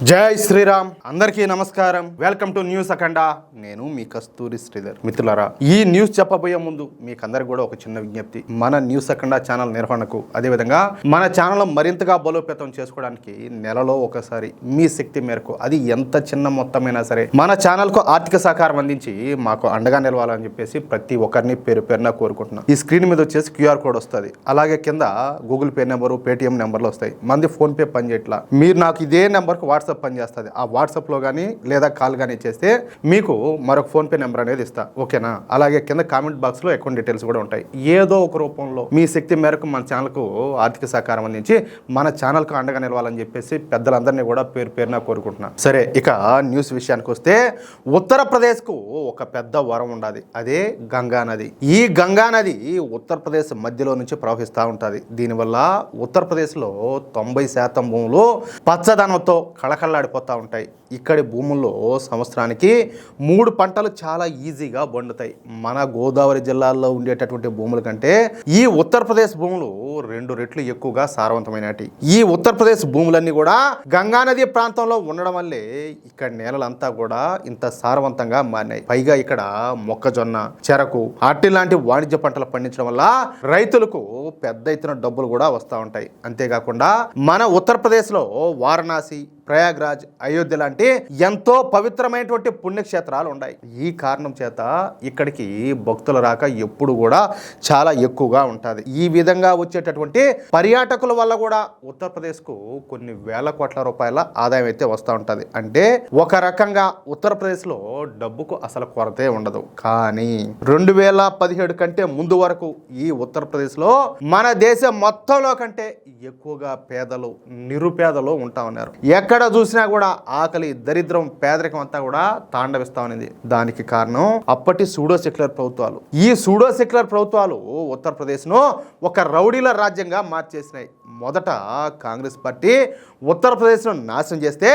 జై శ్రీరామ్. అందరికీ నమస్కారం. వెల్కమ్ టు న్యూస్ అఖండ. నేను మీ కస్తూరి శ్రీధర్. మిత్రులారా, ఈ న్యూస్ చెప్పబోయే ముందు మీకు అందరికి కూడా ఒక చిన్న విజ్ఞప్తి. మన న్యూస్ అఖండ ఛానల్ నిర్వహణకు, అదేవిధంగా మన ఛానల్ మరింతగా బలోపేతం చేసుకోవడానికి నెలలో ఒకసారి మీ శక్తి మేరకు, అది ఎంత చిన్న మొత్తమైనా సరే, మన ఛానల్కు ఆర్థిక సహకారం అందించి మాకు అండగా నిలవాలని చెప్పేసి ప్రతి ఒక్కరిని పేరు పేరున కోరుకుంటున్నాం. ఈ స్క్రీన్ మీద వచ్చేసి క్యూఆర్ కోడ్ వస్తుంది. అలాగే కింద గూగుల్ పే నెంబరు, పేటిఎం నెంబర్లు వస్తాయి. మంది ఫోన్ పే పనిచేయట్లా. మీరు నాకు ఇదే నెంబర్కు వాట్సాప్ పనిచేస్తుంది. ఆ వాట్సాప్లో కానీ లేదా కాల్ కానీ చేస్తే మీకు మరొక ఫోన్పే నెంబర్ అనేది ఇస్తా. ఓకేనా? అలాగే కింద కామెంట్ బాక్స్లో అకౌంట్ డీటెయిల్స్ కూడా ఉంటాయి. ఏదో ఒక రూపంలో మీ శక్తి మేరకు మన ఛానల్కు ఆర్థిక సహకారం అందించి మన ఛానల్కు అండగా నిలవాలని చెప్పేసి పెద్దలందరినీ కూడా పేరు పేరున కోరుకుంటున్నాను. సరే, ఇక న్యూస్ విషయానికి వస్తే, ఉత్తరప్రదేశ్కు ఒక పెద్ద వరం ఉండాలి. అదే గంగా నది. ఈ గంగా నది ఉత్తరప్రదేశ్ మధ్యలో నుంచి ప్రవహిస్తూ ఉంటుంది. దీనివల్ల ఉత్తరప్రదేశ్లో 90% భూములు పచ్చదనంతో కళకళలాడిపోతూ ఉంటాయి. ఇక్కడి భూముల్లో సంవత్సరానికి 3 పంటలు చాలా ఈజీగా పండుతాయి. మన గోదావరి జిల్లాల్లో ఉండేటటువంటి భూముల కంటే ఈ ఉత్తరప్రదేశ్ భూములు 2 రెట్లు ఎక్కువగా సారవంతమైనటి. ఈ ఉత్తరప్రదేశ్ భూములన్నీ కూడా గంగానది ప్రాంతంలో ఉండడం వల్లే ఇక్కడ నేలలంతా కూడా ఇంత సారవంతంగా మారినాయి. పైగా ఇక్కడ మొక్కజొన్న, చెరకు, అరటి లాంటి వాణిజ్య పంటలు పండించడం వల్ల రైతులకు పెద్ద ఎత్తున డబ్బులు కూడా వస్తూ ఉంటాయి. అంతేకాకుండా మన ఉత్తరప్రదేశ్లో వారణాసి, ప్రయాగ్రాజ్, అయోధ్య లాంటి ఎంతో పవిత్రమైనటువంటి పుణ్యక్షేత్రాలు ఉన్నాయి. ఈ కారణం చేత ఇక్కడికి భక్తుల రాక ఎప్పుడు కూడా చాలా ఎక్కువగా ఉంటుంది. ఈ విధంగా వచ్చేటటువంటి పర్యాటకుల వల్ల కూడా ఉత్తరప్రదేశ్కు కొన్ని వేల కోట్ల రూపాయల ఆదాయం అయితే వస్తూ ఉంటుంది. అంటే ఒక రకంగా ఉత్తరప్రదేశ్లో డబ్బుకు అసలు కొరతే ఉండదు. కానీ 2017 కంటే ముందు వరకు ఈ ఉత్తరప్రదేశ్లో మన దేశం మొత్తంలో కంటే ఎక్కువగా పేదలు, నిరుపేదలు ఉంటా ఉన్నారు. ఎక్కడ చూసినా కూడా ఆకలి, దరిద్రం, పేదరికం అంతా కూడా తాండవిస్తా ఉన్నది. దానికి కారణం అప్పటి సూడో సెక్యులర్ ప్రభుత్వాలు. ఈ సూడో సెక్యులర్ ప్రభుత్వాలు ఉత్తరప్రదేశ్ను ఒక రౌడీల రాజ్యంగా మార్చేసినాయి. మొదట కాంగ్రెస్ పార్టీ ఉత్తరప్రదేశ్ను నాశనం చేస్తే,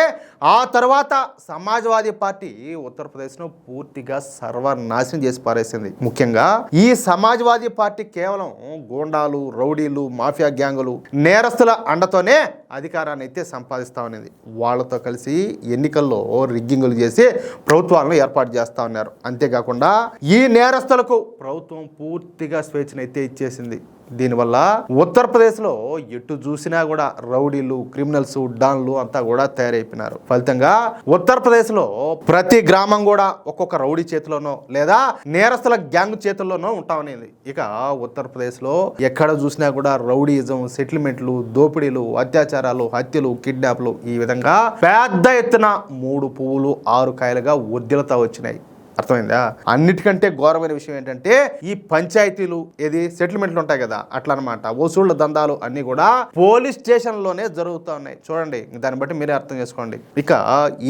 ఆ తర్వాత సమాజ్వాదీ పార్టీ ఉత్తరప్రదేశ్ను పూర్తిగా సర్వనాశనం చేసి పారేసింది. ముఖ్యంగా ఈ సమాజ్వాదీ పార్టీ కేవలం గూండాలు, రౌడీలు, మాఫియా గ్యాంగులు, నేరస్తుల అండతోనే అధికారాన్ని అయితే సంపాదిస్తా ఉన్నది. వాళ్ళతో కలిసి ఎన్నికల్లో రిగ్గింగులు చేసి ప్రభుత్వాలను ఏర్పాటు చేస్తా ఉన్నారు. అంతేకాకుండా ఈ నేరస్తులకు ప్రభుత్వం పూర్తిగా స్వేచ్ఛనైతే ఇచ్చేసింది. దీనివల్ల ఉత్తరప్రదేశ్లో ఎటు చూసినా కూడా రౌడీలు, క్రిమినల్స్, డాన్లు అంతా కూడా తయారైపోయినారు. ఫలితంగా ఉత్తరప్రదేశ్లో ప్రతి గ్రామం కూడా ఒక్కొక్క రౌడీ చేతిలోనో లేదా నేరస్తుల గ్యాంగ్ చేతుల్లోనో ఉంటామనేది. ఇక ఉత్తరప్రదేశ్లో ఎక్కడ చూసినా కూడా రౌడీయిజం, సెటిల్మెంట్లు, దోపిడీలు, అత్యాచారాలు, హత్యలు, కిడ్నాప్లు, ఈ విధంగా పెద్ద ఎత్తున 3 పువ్వులు 6 కాయలుగా వర్ధిల్లుతా వచ్చినాయి. అర్థమైందా? అన్నిటికంటే ఘోరమైన విషయం ఏంటంటే, ఈ పంచాయతీలు, ఏది సెటిల్మెంట్లు ఉంటాయి కదా, అట్లా అనమాట. వసూళ్ల దందాలు అన్ని కూడా పోలీస్ స్టేషన్లోనే జరుగుతూ ఉన్నాయి. చూడండి, దాన్ని బట్టి మీరే అర్థం చేసుకోండి. ఇక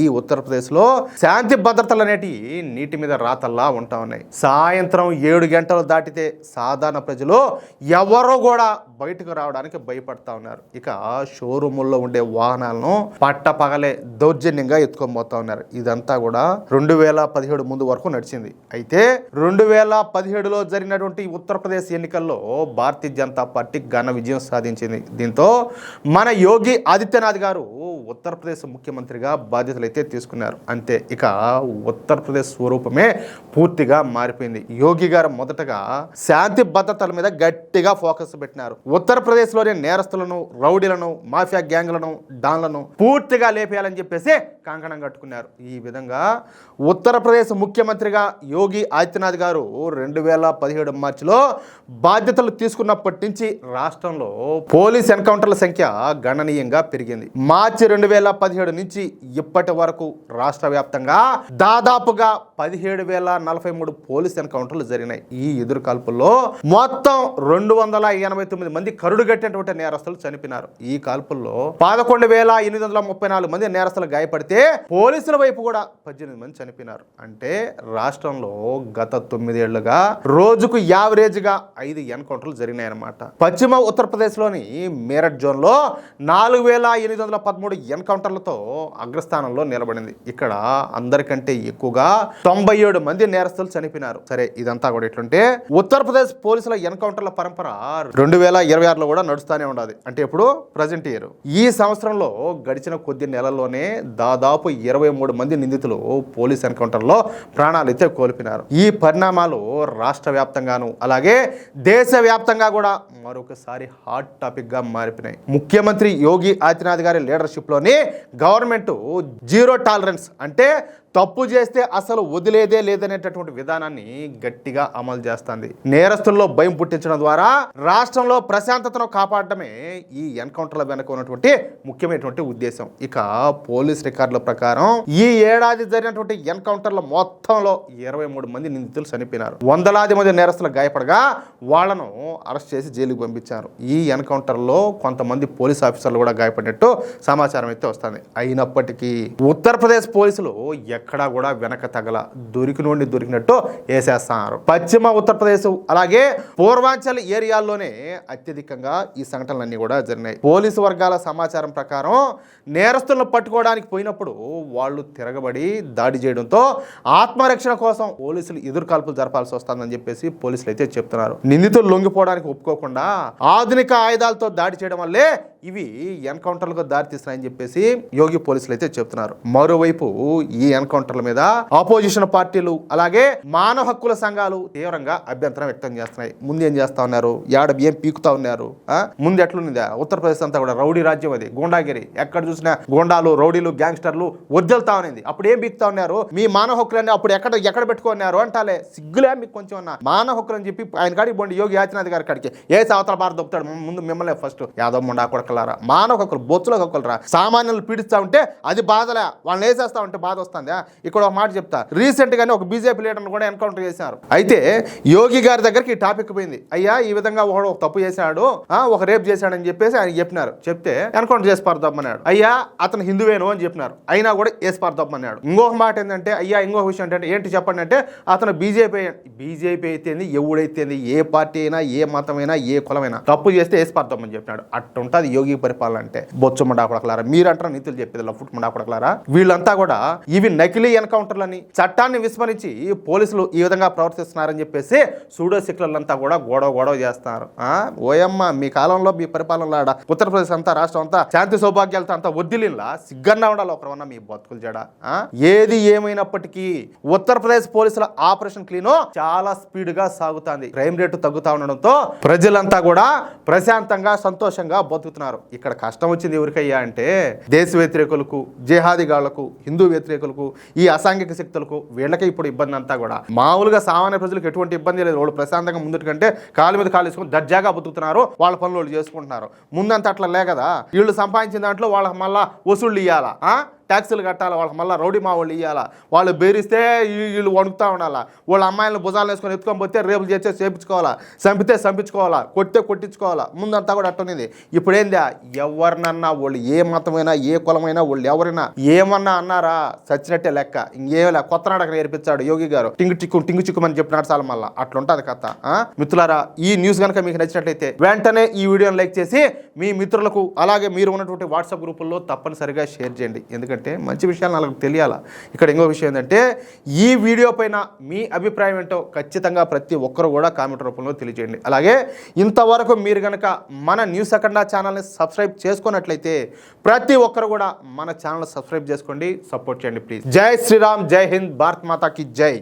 ఈ ఉత్తరప్రదేశ్లో శాంతి భద్రతలు అనేటివి నీటి మీద రాతల్లా ఉంటా ఉన్నాయి. సాయంత్రం 7 గంటలు దాటితే సాధారణ ప్రజలు ఎవరో కూడా బయటకు రావడానికి భయపడతా ఉన్నారు. ఇక షోరూముల్లో ఉండే వాహనాలను పట్టపగలే దౌర్జన్యంగా ఎత్తుకొని పోతా ఉన్నారు. ఇదంతా కూడా 2017 ముందు వరకు నడిచింది. అయితే 2017లో జరిగినటువంటి ఉత్తరప్రదేశ్ ఎన్నికల్లో భారతీయ జనతా పార్టీ ఘన విజయం సాధించింది. దీంతో మన యోగి ఆదిత్యనాథ్ గారు ఉత్తరప్రదేశ్ ముఖ్యమంత్రిగా బాధ్యతలు అయితే తీసుకున్నారు. అంతే, ఇక ఉత్తరప్రదేశ్ స్వరూపమే పూర్తిగా మారిపోయింది. యోగి గారు మొదటగా శాంతి భద్రతల మీద గట్టిగా ఫోకస్ పెట్టినారు. ఉత్తరప్రదేశ్లోని నేరస్తులను, రౌడీలను, మాఫియా గ్యాంగులను, డాన్లను పూర్తిగా లేపేయాలని చెప్పేసి కంకణం కట్టుకున్నారు. ఈ విధంగా ఉత్తరప్రదేశ్ ముఖ్యమంత్రిగా యోగి ఆదిత్యనాథ్ గారు 2017 మార్చిలో బాధ్యతలు తీసుకున్నప్పటి నుంచి రాష్ట్రంలో పోలీస్ ఎన్కౌంటర్ల సంఖ్య గణనీయంగా పెరిగింది. మార్చి 2017 నుంచి ఇప్పటి వరకు రాష్ట్ర వ్యాప్తంగా దాదాపుగా 17,043 పోలీస్ ఎన్కౌంటర్లు జరిగినాయి. ఈ ఎదురు కాల్పుల్లో మొత్తం 289 మంది కరుడుగట్టినటువంటి నేరస్తులు చనిపోయినారు. ఈ కాల్పుల్లో 11,834 మంది నేరస్తులు గాయపడితే, పోలీసుల వైపు కూడా 18 మంది చనిపోయినారు. అంటే రాష్ట్రంలో గత 9 ఏళ్లుగా రోజుకు యావరేజ్గా 5 ఎన్కౌంటర్లు జరిగినాయన్నమాట. పశ్చిమ ఉత్తరప్రదేశ్లోని మీరట్ జోన్లో 4813 ఎన్కౌంటర్లతో అగ్రస్థానంలో నిలబడింది. ఇక్కడ అందరికంటే ఎక్కువగా 97 మంది నేరస్తులు చనిపోయినారు. సరే, ఇదంతా కూడా ఎట్లుంటే ఉత్తరప్రదేశ్ పోలీసుల ఎన్కౌంటర్ల పరంపర 2026లో కూడా నడుస్తూనే ఉండదు. అంటే ఇప్పుడు ప్రజెంట్ ఇయర్ ఈ సంవత్సరంలో గడిచిన కొద్ది నెలల్లోనే దాదాపు 23 మంది నిందితులు పోలీస్ ఎన్కౌంటర్లో ప్రాణాలైతే కోల్పోయినారు. ఈ పరిణామాలు రాష్ట్ర వ్యాప్తంగాను అలాగే దేశవ్యాప్తంగా కూడా మరొకసారి హాట్ టాపిక్ గా మారిపోయినాయి. ముఖ్యమంత్రి యోగి ఆదిత్యనాథ్ గారి లీడర్షిప్ లోని గవర్నమెంట్ జీరో టాలరెన్స్ అంటే తప్పు చేస్తే అసలు వదిలేదే లేదనేటటువంటి విధానాన్ని గట్టిగా అమలు చేస్తుంది. నేరస్తుల్లో భయం పుట్టించడం ద్వారా రాష్ట్రంలో ప్రశాంతతను కాపాడటమే ఈ ఎన్కౌంటర్ల వెనుక ఉన్నటువంటి ముఖ్యమైనటువంటి ఉద్దేశం. ఇక పోలీస్ రికార్డుల ప్రకారం ఈ ఏడాది జరిగినటువంటి ఎన్కౌంటర్ల మొత్తంలో 23 మంది నిందితులు చనిపోయినారు. వందలాది మంది నేరస్తులు గాయపడగా వాళ్లను అరెస్ట్ చేసి జైలుకు పంపించారు. ఈ ఎన్కౌంటర్లో కొంతమంది పోలీస్ ఆఫీసర్లు కూడా గాయపడినట్టు సమాచారం అయితే వస్తుంది. అయినప్పటికీ ఉత్తరప్రదేశ్ పోలీసులు ఎక్కడా కూడా వెనక తగల దొరికినట్టు వేసేస్తున్నారు. పశ్చిమ ఉత్తరప్రదేశ్ అలాగే పూర్వాంచల్ ఏరియాల్లోనే అత్యధికంగా ఈ సంఘటనలన్నీ కూడా జరిగినాయి. పోలీసు వర్గాల సమాచారం ప్రకారం నేరస్తులను పట్టుకోవడానికి పోయినప్పుడు వాళ్ళు తిరగబడి దాడి చేయడంతో ఆత్మరక్షణ కోసం పోలీసులు ఎదురుకాల్పులు జరపాల్సి వస్తుందని చెప్పేసి పోలీసులు అయితే చెప్తున్నారు. నిందితులు లొంగిపోవడానికి ఒప్పుకోకుండా ఆధునిక ఆయుధాలతో దాడి చేయడం వల్లే ఇవి ఎన్కౌంటర్లకు దారితీస్తున్నాయని చెప్పేసి యోగి పోలీసులు అయితే చెప్తున్నారు. మరోవైపు ఈ ఎన్కౌంటర్ల మీద ఆపోజిషన్ పార్టీలు అలాగే మానవ హక్కుల సంఘాలు తీవ్రంగా అభ్యంతరం వ్యక్తం చేస్తున్నాయి. ముందు ఏం చేస్తా ఉన్నారు, ఏం పీకుతా ఉన్నారు, ముందు ఎట్లుంది ఉత్తరప్రదేశ్ అంతా కూడా రౌడీ రాజ్యం, అది గూండాగిరి, ఎక్కడ చూసినా గూండాలు రౌడీలు గ్యాంగ్స్టర్లు వద్దెళ్తా ఉన్నది. అప్పుడు ఏం పీకుతా ఉన్నారు, మీ మానవ హక్కులన్నీ అప్పుడు ఎక్కడ పెట్టుకున్నారు అంటాలే, సిగ్గులే మీకు కొంచెం ఉన్న మానవ హక్కులు అని చెప్పి ఆయన కాడికి పోండి, యోగి ఆదిత్యనాథ్ గారి కాడికి ఏ అవతల భారత దొప్పుతాడు ముందు మిమ్మల్ని ఫస్ట్ యాదవ్ ముండా కొడకలారా, మానవ హక్కులు బొచ్చుల హక్కులు రా, సామాన్యులు పీడిస్తా ఉంటే అది బాధలే, వాళ్ళని వేసేస్తా ఉంటే బాధ వస్తుందా. ఇక్కడ ఒక మాట చెప్తా, రీసెంట్ గానే ఒక బీజేపీ లీడర్ని కూడా ఎన్కౌంటర్ చేశారు. అయితే యోగి గారి దగ్గరికి ఈ టాపిక్ పోయింది. అయ్యా ఈ విధంగా ఒకడు ఒక తప్పు చేశాడు, ఒక రేప్ చేశాడని చెప్పేసి ఆయన చెప్పినారు. చెప్తే ఎన్కౌంటర్ చేసి పారదమ్మన్నాడు. అయ్యా అతను హిందువేను అని చెప్పినారు, అయినా కూడా వేసి పారదమ్మన్నాడు. ఇంకొక మాట ఏంటంటే, అయ్యా ఇంకొక విషయం ఏంటంటే ఏంటి చెప్పండి అంటే, అతను బీజేపీ అయితేంది ఎవడైతేంది ఏ పార్టీ అయినా ఏ మతమైనా ఏ కులమైనా తప్పు చేస్తే వేసి పారదమ్మని చెప్పినాడు. అట్టుంటది యోగి పరిపాలన అంటే. బొచ్చు మండాకొడకలారా, మీరంటారా నీతులు చెప్పేది లఫుట్ మండాకొడకలారా. వీళ్ళంతా కూడా ఇవి నకిలీ ఎన్కౌంటర్లని చట్టాన్ని విస్మరించి పోలీసులు ఈ విధంగా ప్రవర్తిస్తున్నారని చెప్పేసి సూడో సిక్లర్లంతా కూడా గొడవ చేస్తున్నారు. ఓయమ్మ మీ కాలంలో మీ పరిపాలనలో ఉత్తరప్రదేశ్ అంతా రాష్ట్రం అంతా శాంతి సౌభాగ్యాలతో అంతా వద్దిలిలా సిగ్గన్నా ఉండాలి ఒకరన్నా మీ బతుకులు జడ. ఏది ఏమైనప్పటికీ ఉత్తరప్రదేశ్ పోలీసుల ఆపరేషన్ క్లీన్ చాలా స్పీడ్ గా సాగుతుంది. క్రైమ్ రేటు తగ్గుతా ఉండడంతో ప్రజలంతా కూడా ప్రశాంతంగా సంతోషంగా బతుకుతున్నారు. ఇక్కడ కష్టం వచ్చింది ఎవరికయ్యా అంటే దేశ వ్యతిరేకులకు, జిహాదీగాళ్లకు, హిందూ వ్యతిరేకులకు, ఈ అసాంఘిక శక్తులకు, వీళ్ళకే ఇప్పుడు ఇబ్బంది అంతా కూడా. మామూలుగా సామాన్య ప్రజలకు ఎటువంటి ఇబ్బంది లేదు. వాళ్ళు ప్రశాంతంగా ముందుటి కంటే కాలు మీద కాలు వేసుకొని దర్జాగా బతుకుతున్నారు, వాళ్ళ పనులు వాళ్ళు చేసుకుంటున్నారు. ముందంతా అట్లా లే కదా, వీళ్ళు సంపాదించిన దాంట్లో వాళ్ళకి మళ్ళా వసూళ్ళు ఇవ్వాలా, ట్యాక్సులు కట్టాలి, వాళ్ళకి మళ్ళీ రౌడీ మా వాళ్ళు ఇవ్వాలా, వాళ్ళు బేరిస్తే వీళ్ళు వణుకుతూ ఉండాలా, వాళ్ళ అమ్మాయిలను భుజాలు వేసుకొని ఎత్తుకొని పోతే రేపులు చేస్తే చేపించుకోవాలా, చంపితే చంపించుకోవాలా, కొట్టించుకోవాలా. ముందంతా కూడా అట్టున్నది. ఇప్పుడు ఏందా, ఎవరినన్నా వాళ్ళు ఏ మతమైనా ఏ కులమైనా వాళ్ళు ఎవరైనా ఏమన్నా అన్నారా చచ్చినట్టే లెక్క. ఇంకేం కొత్త నాటకం నేర్పించాడు యోగి గారు, టింగు చిక్కుమని చెప్పినాడు చాలా. మళ్ళీ అట్లుంటుంది కథ. మిత్రులారా, ఈ న్యూస్ కనుక మీకు నచ్చినట్లయితే వెంటనే ఈ వీడియోని లైక్ చేసి మీ మిత్రులకు అలాగే మీరు ఉన్నటువంటి వాట్సాప్ గ్రూపుల్లో తప్పనిసరిగా షేర్ చేయండి. ఎందుకంటే మంచి విషయాలు నాకు తెలియాలా. ఇక్కడ ఇంకో విషయం ఏంటంటే, ఈ వీడియో పైన మీ అభిప్రాయం ఏంటో ఖచ్చితంగా ప్రతి ఒక్కరు కూడా కామెంట్ రూపంలో తెలియజేయండి. అలాగే ఇంతవరకు మీరు కనుక మన న్యూస్ అఖండ ఛానల్ని సబ్స్క్రైబ్ చేసుకున్నట్లయితే ప్రతి ఒక్కరు కూడా మన ఛానల్ సబ్స్క్రైబ్ చేసుకోండి, సపోర్ట్ చేయండి ప్లీజ్. జై శ్రీరామ్, జై హింద్, భారత్ మాతా కి జై.